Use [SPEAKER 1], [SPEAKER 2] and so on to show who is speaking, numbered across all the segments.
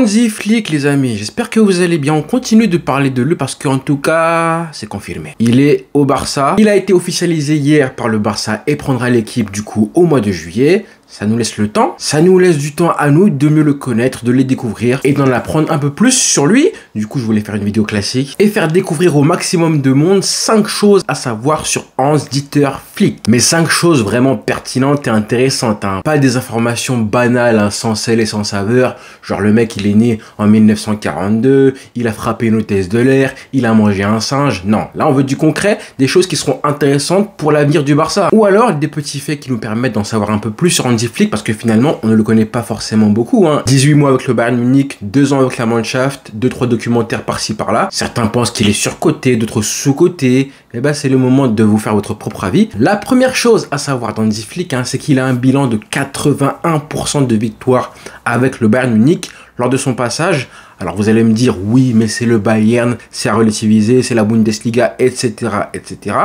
[SPEAKER 1] Hansi Flick les amis, j'espère que vous allez bien. On continue de parler de lui parce qu'en tout cas, c'est confirmé. Il est au Barça. Il a été officialisé hier par le Barça et prendra l'équipe du coup au mois de juillet. Ça nous laisse le temps. Ça nous laisse du temps à nous de mieux le connaître, de les découvrir et d'en apprendre un peu plus sur lui. Du coup, je voulais faire une vidéo classique et faire découvrir au maximum de monde 5 choses à savoir sur Hans-Dieter Flick. Mais 5 choses vraiment pertinentes et intéressantes. Pas des informations banales, sans sel et sans saveur. Genre le mec, il est né en 1942, il a frappé une hôtesse de l'air, il a mangé un singe. Non, là on veut du concret, des choses qui seront intéressantes pour l'avenir du Barça. Ou alors des petits faits qui nous permettent d'en savoir un peu plus sur Hansi Flick parce que finalement on ne le connaît pas forcément beaucoup. 18 mois avec le Bayern Munich, 2 ans avec la Mannschaft, 2-3 documentaires par-ci par-là. Certains pensent qu'il est surcoté, d'autres sous-coté. Et bah c'est le moment de vous faire votre propre avis. La première chose à savoir d'Hansi Flick, c'est qu'il a un bilan de 81% de victoires avec le Bayern Munich lors de son passage. Alors vous allez me dire oui mais c'est le Bayern, c'est à relativiser, c'est la Bundesliga, etc. etc.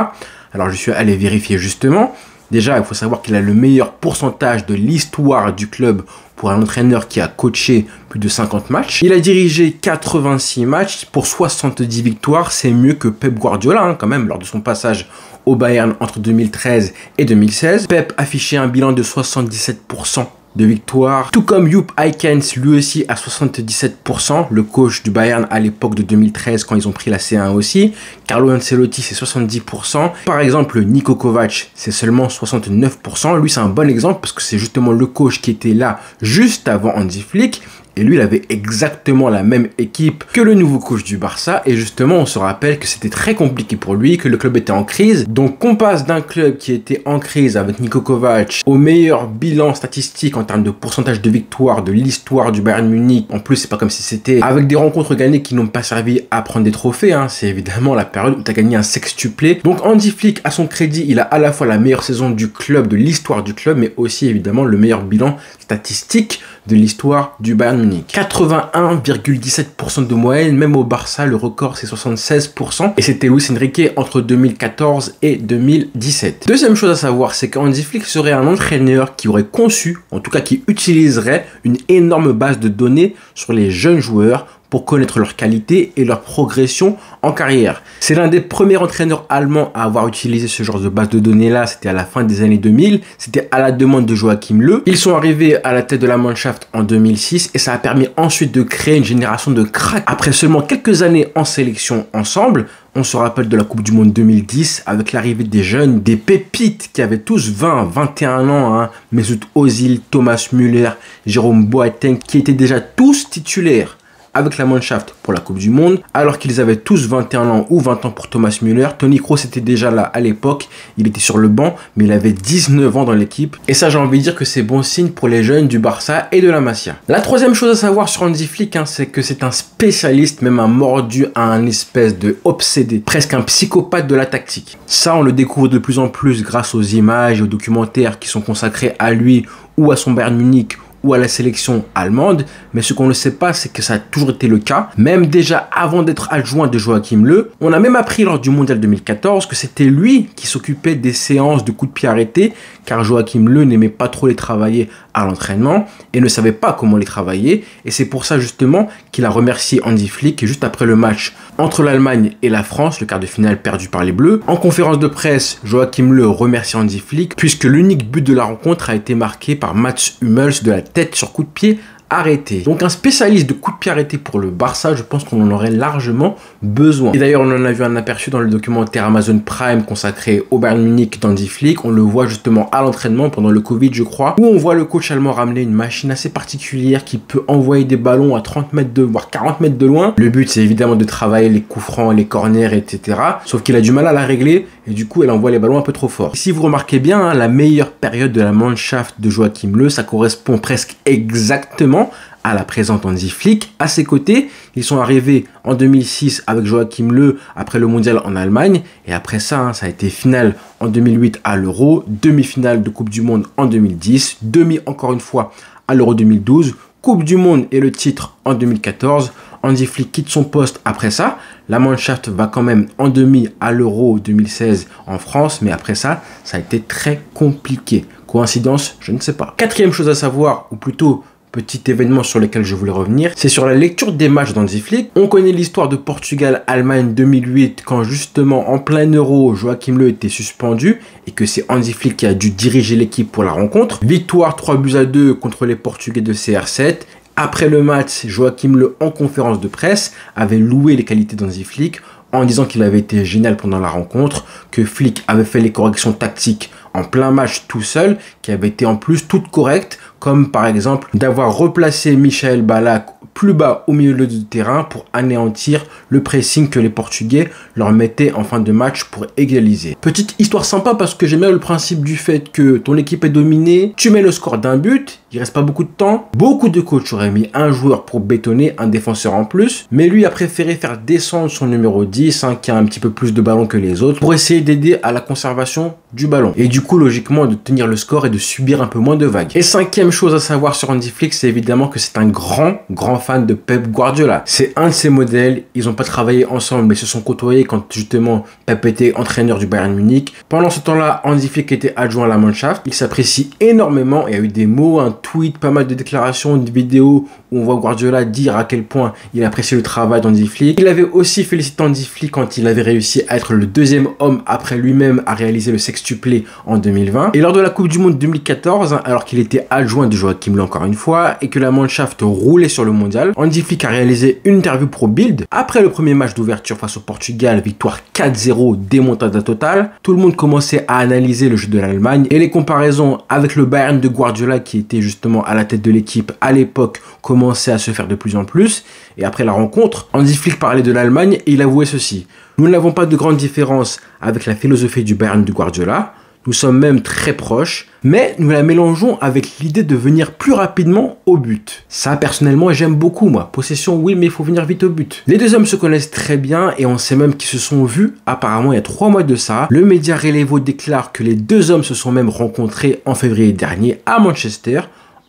[SPEAKER 1] Alors je suis allé vérifier justement. Déjà, il faut savoir qu'il a le meilleur pourcentage de l'histoire du club pour un entraîneur qui a coaché plus de 50 matchs. Il a dirigé 86 matchs pour 70 victoires. C'est mieux que Pep Guardiola quand même lors de son passage au Bayern entre 2013 et 2016. Pep affichait un bilan de 77% de victoire, tout comme Jupp Heynckes, lui aussi à 77%, le coach du Bayern à l'époque de 2013 quand ils ont pris la C1 aussi. Carlo Ancelotti c'est 70%. Par exemple, Niko Kovac c'est seulement 69%. Lui c'est un bon exemple parce que c'est justement le coach qui était là juste avant Hansi Flick. Et lui, il avait exactement la même équipe que le nouveau coach du Barça. Et justement, on se rappelle que c'était très compliqué pour lui, que le club était en crise. Donc, qu'on passe d'un club qui était en crise avec Niko Kovac au meilleur bilan statistique en termes de pourcentage de victoire de l'histoire du Bayern Munich. En plus, c'est pas comme si c'était avec des rencontres gagnées qui n'ont pas servi à prendre des trophées. C'est évidemment la période où tu as gagné un sextuplé. Donc, Hansi Flick, à son crédit, il a à la fois la meilleure saison du club, de l'histoire du club, mais aussi évidemment le meilleur bilan statistique de l'histoire du Bayern Munich. 81,17% de moyenne, même au Barça, le record c'est 76%. Et c'était Luis Enrique entre 2014 et 2017. Deuxième chose à savoir, c'est qu'Hansi Flick serait un entraîneur qui aurait conçu, en tout cas qui utiliserait une énorme base de données sur les jeunes joueurs pour connaître leur qualité et leur progression en carrière. C'est l'un des premiers entraîneurs allemands à avoir utilisé ce genre de base de données-là, c'était à la fin des années 2000, c'était à la demande de Joachim Löw. Ils sont arrivés à la tête de la Mannschaft en 2006 et ça a permis ensuite de créer une génération de cracks. Après seulement quelques années en sélection ensemble, on se rappelle de la Coupe du Monde 2010 avec l'arrivée des jeunes, des pépites qui avaient tous 20, 21 ans, Mesut Özil, Thomas Müller, Jérôme Boateng, qui étaient déjà tous titulaires avec la Mannschaft pour la Coupe du Monde, alors qu'ils avaient tous 21 ans ou 20 ans pour Thomas Müller. Toni Kroos était déjà là à l'époque, il était sur le banc, mais il avait 19 ans dans l'équipe. Et ça, j'ai envie de dire que c'est bon signe pour les jeunes du Barça et de la Masia. La troisième chose à savoir sur Hansi Flick, c'est que c'est un spécialiste, même un mordu, un espèce de obsédé, presque un psychopathe de la tactique. Ça, on le découvre de plus en plus grâce aux images et aux documentaires qui sont consacrés à lui ou à son Bayern Munich ou à la sélection allemande, mais ce qu'on ne sait pas, c'est que ça a toujours été le cas. Même déjà avant d'être adjoint de Joachim Löw, on a même appris lors du Mondial 2014 que c'était lui qui s'occupait des séances de coups de pied arrêtés, car Joachim Löw n'aimait pas trop les travailler à l'entraînement et ne savait pas comment les travailler. Et c'est pour ça justement qu'il a remercié Hansi Flick juste après le match entre l'Allemagne et la France, le quart de finale perdu par les Bleus. En conférence de presse, Joachim Löw remercie Hansi Flick puisque l'unique but de la rencontre a été marqué par Mats Hummels de la tête sur coup de pied arrêté. Donc un spécialiste de coups de pied arrêtés pour le Barça, je pense qu'on en aurait largement besoin. Et d'ailleurs, on en a vu un aperçu dans le documentaire Amazon Prime consacré au Bayern Munich d'Hansi Flick. On le voit justement à l'entraînement pendant le Covid, je crois, où on voit le coach allemand ramener une machine assez particulière qui peut envoyer des ballons à 30 mètres de, voire 40 mètres de loin. Le but, c'est évidemment de travailler les coups francs, les corners, etc. Sauf qu'il a du mal à la régler et du coup, elle envoie les ballons un peu trop fort. Et si vous remarquez bien, la meilleure période de la Mannschaft de Joachim Löw, ça correspond presque exactement à la présente Hansi Flick. À ses côtés, ils sont arrivés en 2006 avec Joachim Löw après le mondial en Allemagne. Et après ça, ça a été finale en 2008 à l'Euro, demi-finale de Coupe du Monde en 2010, demi encore une fois à l'Euro 2012, Coupe du Monde et le titre en 2014. Hansi Flick quitte son poste après ça. La Mannschaft va quand même en demi à l'Euro 2016 en France, mais après ça, ça a été très compliqué. Coïncidence, je ne sais pas. Quatrième chose à savoir, ou plutôt petit événement sur lequel je voulais revenir, c'est sur la lecture des matchs d'Hansi Flick. On connaît l'histoire de Portugal-Allemagne 2008 quand justement en plein Euro, Joachim Löw était suspendu et que c'est Hansi Flick qui a dû diriger l'équipe pour la rencontre. Victoire 3-2 contre les Portugais de CR7. Après le match, Joachim Löw en conférence de presse avait loué les qualités d'Hansi Flick en disant qu'il avait été génial pendant la rencontre, que Flick avait fait les corrections tactiques en plein match tout seul, qui avaient été en plus toutes correctes, comme par exemple d'avoir replacé Michael Ballack plus bas au milieu du terrain pour anéantir le pressing que les Portugais leur mettaient en fin de match pour égaliser. Petite histoire sympa parce que j'aime bien le principe du fait que ton équipe est dominée, tu mets le score d'un but, il reste pas beaucoup de temps. Beaucoup de coachs auraient mis un joueur pour bétonner, un défenseur en plus, mais lui a préféré faire descendre son numéro 10, qui a un petit peu plus de ballon que les autres, pour essayer d'aider à la conservation du ballon. Et du coup, logiquement, de tenir le score et de subir un peu moins de vagues. Et cinquième chose à savoir sur Hansi Flick, c'est évidemment que c'est un grand fan de Pep Guardiola. C'est un de ses modèles. Ils n'ont pas travaillé ensemble, mais se sont côtoyés quand justement Pep était entraîneur du Bayern Munich. Pendant ce temps-là, Hansi Flick était adjoint à la Mannschaft. Il s'apprécie énormément. Il y a eu des mots, un tweet, pas mal de déclarations, de vidéos où on voit Guardiola dire à quel point il appréciait le travail d'Hansi Flick. Il avait aussi félicité Hansi Flick quand il avait réussi à être le deuxième homme après lui-même à réaliser le sextuplé en 2020. Et lors de la Coupe du Monde 2014, alors qu'il était adjoint de Joachim Löw encore une fois et que la Mannschaft roulait sur le mondial, Hansi Flick a réalisé une interview pro Bild. Après le premier match d'ouverture face au Portugal, victoire 4-0, démontada totale, tout le monde commençait à analyser le jeu de l'Allemagne et les comparaisons avec le Bayern de Guardiola qui était justement à la tête de l'équipe à l'époque commençaient à se faire de plus en plus. Et après la rencontre, Hansi Flick parlait de l'Allemagne et il avouait ceci: nous n'avons pas de grande différence avec la philosophie du Bayern de Guardiola. Nous sommes même très proches, mais nous la mélangeons avec l'idée de venir plus rapidement au but. Ça, personnellement, j'aime beaucoup, moi. Possession, oui, mais il faut venir vite au but. Les deux hommes se connaissent très bien et on sait même qu'ils se sont vus, apparemment, il y a 3 mois de ça. Le média Relevo déclare que les deux hommes se sont même rencontrés en février dernier à Manchester.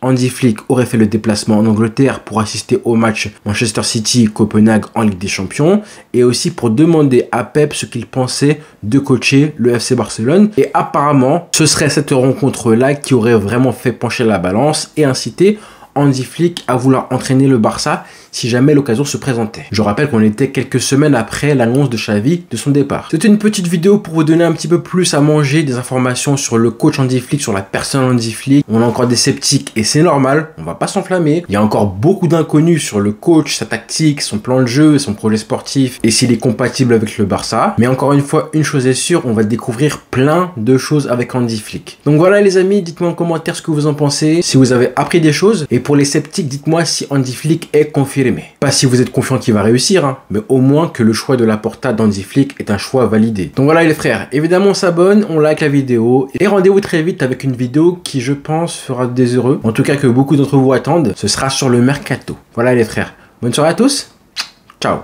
[SPEAKER 1] Hansi Flick aurait fait le déplacement en Angleterre pour assister au match Manchester City-Copenhague en Ligue des Champions et aussi pour demander à Pep ce qu'il pensait de coacher le FC Barcelone. Et apparemment, ce serait cette rencontre-là qui aurait vraiment fait pencher la balance et incité Hansi Flick à vouloir entraîner le Barça si jamais l'occasion se présentait. Je rappelle qu'on était quelques semaines après l'annonce de Xavi de son départ. C'était une petite vidéo pour vous donner un petit peu plus à manger des informations sur le coach Hansi Flick, sur la personne Hansi Flick. On a encore des sceptiques et c'est normal, on va pas s'enflammer. Il y a encore beaucoup d'inconnus sur le coach, sa tactique, son plan de jeu, son projet sportif et s'il est compatible avec le Barça. Mais encore une fois, une chose est sûre, on va découvrir plein de choses avec Hansi Flick. Donc voilà les amis, dites-moi en commentaire ce que vous en pensez, si vous avez appris des choses. Et pour les sceptiques, dites-moi si Hansi Flick est confirmé. Pas si vous êtes confiant qu'il va réussir, mais au moins que le choix de la Porta d'Hansi Flick est un choix validé. Donc voilà les frères, évidemment on s'abonne, on like la vidéo et rendez-vous très vite avec une vidéo qui je pense fera des heureux. En tout cas que beaucoup d'entre vous attendent, ce sera sur le mercato. Voilà les frères, bonne soirée à tous, ciao.